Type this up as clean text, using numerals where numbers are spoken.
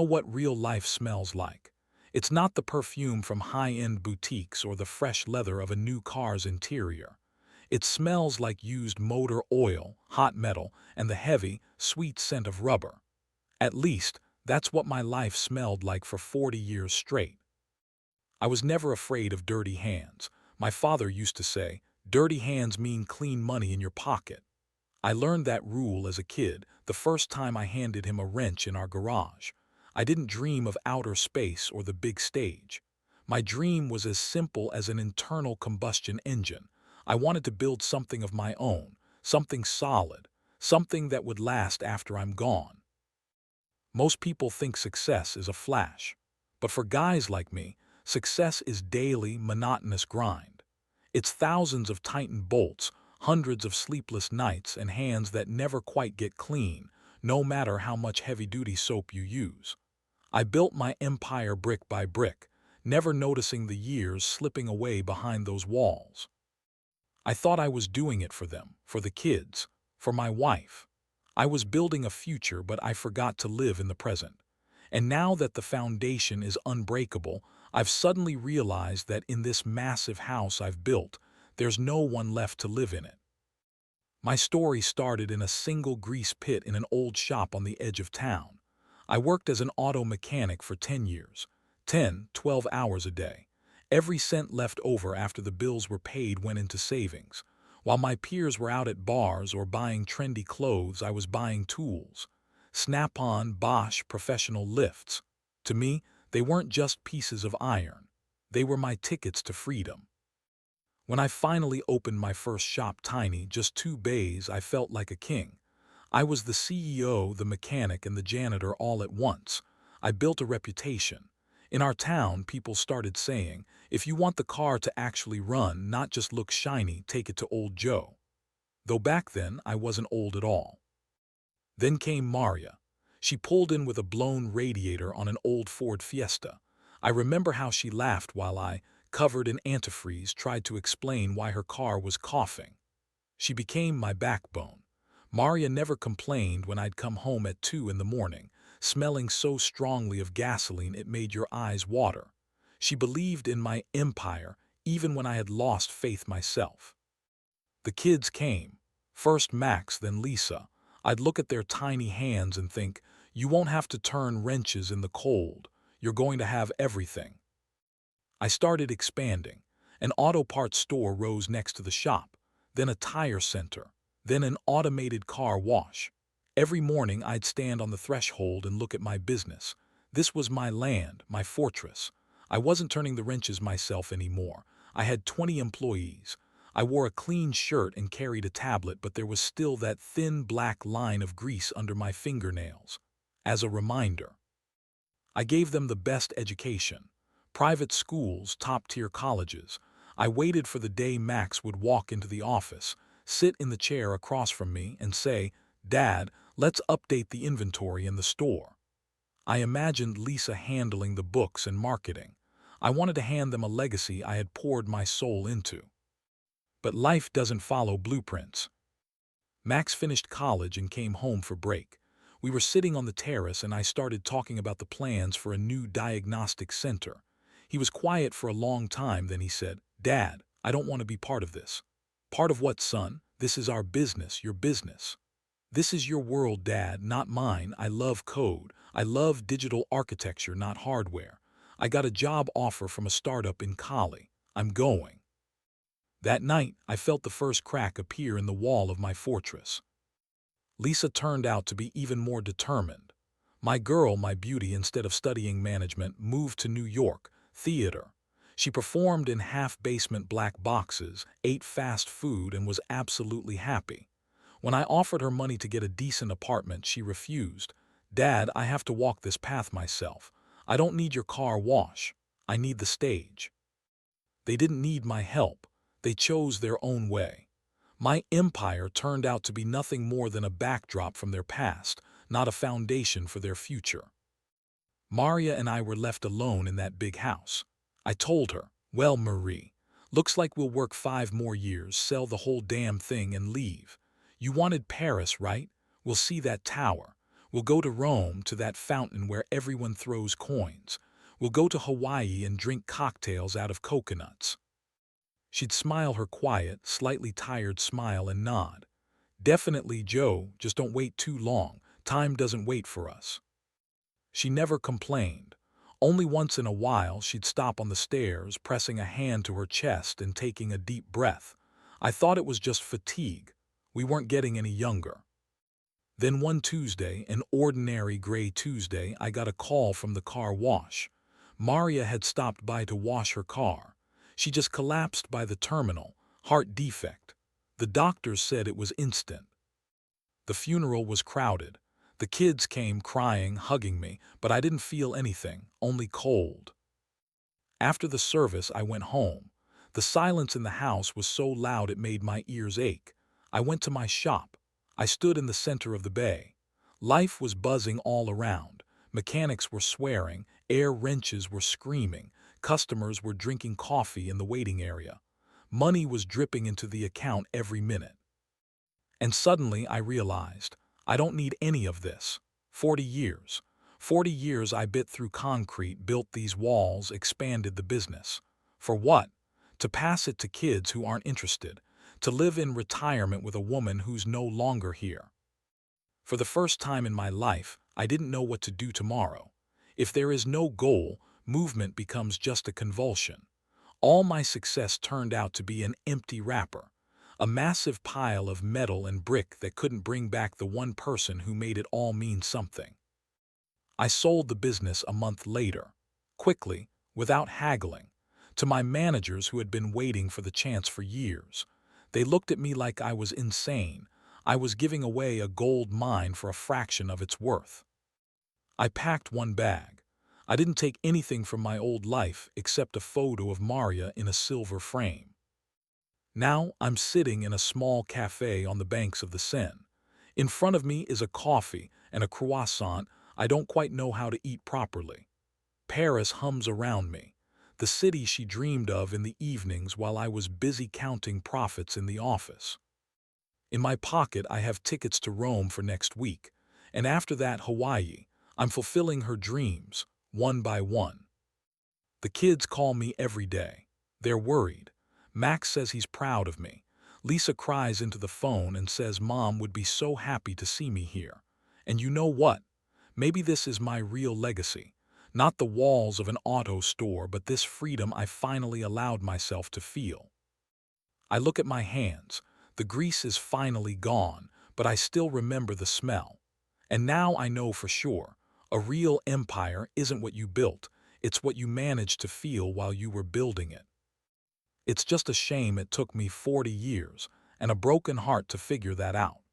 what real life smells like. It's not the perfume from high-end boutiques or the fresh leather of a new car's interior. It smells like used motor oil, hot metal, and the heavy, sweet scent of rubber. At least, that's what my life smelled like for 40 years straight. I was never afraid of dirty hands. My father used to say, "Dirty hands mean clean money in your pocket." I learned that rule as a kid, the first time I handed him a wrench in our garage. I didn't dream of outer space or the big stage. My dream was as simple as an internal combustion engine. I wanted to build something of my own, something solid, something that would last after I'm gone. Most people think success is a flash. But for guys like me, success is daily, monotonous grind. It's thousands of tightened bolts, hundreds of sleepless nights, and hands that never quite get clean, no matter how much heavy-duty soap you use. I built my empire brick by brick, never noticing the years slipping away behind those walls. I thought I was doing it for them, for the kids, for my wife. I was building a future, but I forgot to live in the present. And now that the foundation is unbreakable, I've suddenly realized that in this massive house I've built, there's no one left to live in it. My story started in a single grease pit in an old shop on the edge of town. I worked as an auto mechanic for 10 years, 10, 12 hours a day. Every cent left over after the bills were paid went into savings. While my peers were out at bars or buying trendy clothes, I was buying tools. Snap-on, Bosch, professional lifts. To me, they weren't just pieces of iron. They were my tickets to freedom. When I finally opened my first shop, tiny, just 2 bays, I felt like a king. I was the CEO, the mechanic, and the janitor all at once. I built a reputation. In our town, people started saying, "If you want the car to actually run, not just look shiny, take it to old Joe." Though back then, I wasn't old at all. Then came Maria. She pulled in with a blown radiator on an old Ford Fiesta. I remember how she laughed while I, covered in antifreeze, tried to explain why her car was coughing. She became my backbone. Maria never complained when I'd come home at 2 in the morning, smelling so strongly of gasoline it made your eyes water. She believed in my empire, even when I had lost faith myself. The kids came. First Max, then Lisa. I'd look at their tiny hands and think, "You won't have to turn wrenches in the cold. You're going to have everything." I started expanding. An auto parts store rose next to the shop, then a tire center, then an automated car wash. Every morning I'd stand on the threshold and look at my business. This was my land, my fortress. I wasn't turning the wrenches myself anymore. I had 20 employees. I wore a clean shirt and carried a tablet, but there was still that thin black line of grease under my fingernails. As a reminder, I gave them the best education. Private schools, top-tier colleges. I waited for the day Max would walk into the office, sit in the chair across from me, and say, "Dad, let's update the inventory in the store." I imagined Lisa handling the books and marketing. I wanted to hand them a legacy I had poured my soul into. But life doesn't follow blueprints. Max finished college and came home for break. We were sitting on the terrace and I started talking about the plans for a new diagnostic center. He was quiet for a long time, then he said, "Dad, I don't want to be part of this." "Part of what, son? This is our business, your business." "This is your world, Dad, not mine. I love code. I love digital architecture, not hardware. I got a job offer from a startup in Cali. I'm going." That night, I felt the first crack appear in the wall of my fortress. Lisa turned out to be even more determined. My girl, my beauty, instead of studying management, moved to New York, theater. She performed in half-basement black boxes, ate fast food, and was absolutely happy. When I offered her money to get a decent apartment, she refused. "Dad, I have to walk this path myself. I don't need your car wash. I need the stage." They didn't need my help. They chose their own way. My empire turned out to be nothing more than a backdrop from their past, not a foundation for their future. Maria and I were left alone in that big house. I told her, "Well, Marie, looks like we'll work 5 more years, sell the whole damn thing, and leave. You wanted Paris, right? We'll see that tower. We'll go to Rome, to that fountain where everyone throws coins. We'll go to Hawaii and drink cocktails out of coconuts." She'd smile her quiet, slightly tired smile and nod. "Definitely, Joe, just don't wait too long. Time doesn't wait for us." She never complained. Only once in a while she'd stop on the stairs, pressing a hand to her chest and taking a deep breath. I thought it was just fatigue. We weren't getting any younger. Then one Tuesday, an ordinary gray Tuesday, I got a call from the car wash. Maria had stopped by to wash her car. She just collapsed by the terminal, heart defect. The doctors said it was instant. The funeral was crowded. The kids came crying, hugging me, but I didn't feel anything, only cold. After the service, I went home. The silence in the house was so loud it made my ears ache. I went to my shop. I stood in the center of the bay. Life was buzzing all around. Mechanics were swearing, air wrenches were screaming, customers were drinking coffee in the waiting area. Money was dripping into the account every minute. And suddenly I realized, I don't need any of this. 40 years. 40 years I bit through concrete, built these walls, expanded the business. For what? To pass it to kids who aren't interested. To live in retirement with a woman who's no longer here. For the first time in my life, I didn't know what to do tomorrow. If there is no goal, movement becomes just a convulsion. All my success turned out to be an empty wrapper. A massive pile of metal and brick that couldn't bring back the one person who made it all mean something. I sold the business a month later, quickly, without haggling, to my managers who had been waiting for the chance for years. They looked at me like I was insane. I was giving away a gold mine for a fraction of its worth. I packed one bag. I didn't take anything from my old life except a photo of Maria in a silver frame. Now I'm sitting in a small cafe on the banks of the Seine. In front of me is a coffee and a croissant. I don't quite know how to eat properly. Paris hums around me, the city she dreamed of in the evenings while I was busy counting profits in the office. In my pocket I have tickets to Rome for next week, and after that Hawaii. I'm fulfilling her dreams, one by one. The kids call me every day. They're worried. Max says he's proud of me. Lisa cries into the phone and says Mom would be so happy to see me here. And you know what? Maybe this is my real legacy. Not the walls of an auto store, but this freedom I finally allowed myself to feel. I look at my hands. The grease is finally gone, but I still remember the smell. And now I know for sure, a real empire isn't what you built, it's what you managed to feel while you were building it. It's just a shame it took me 40 years and a broken heart to figure that out.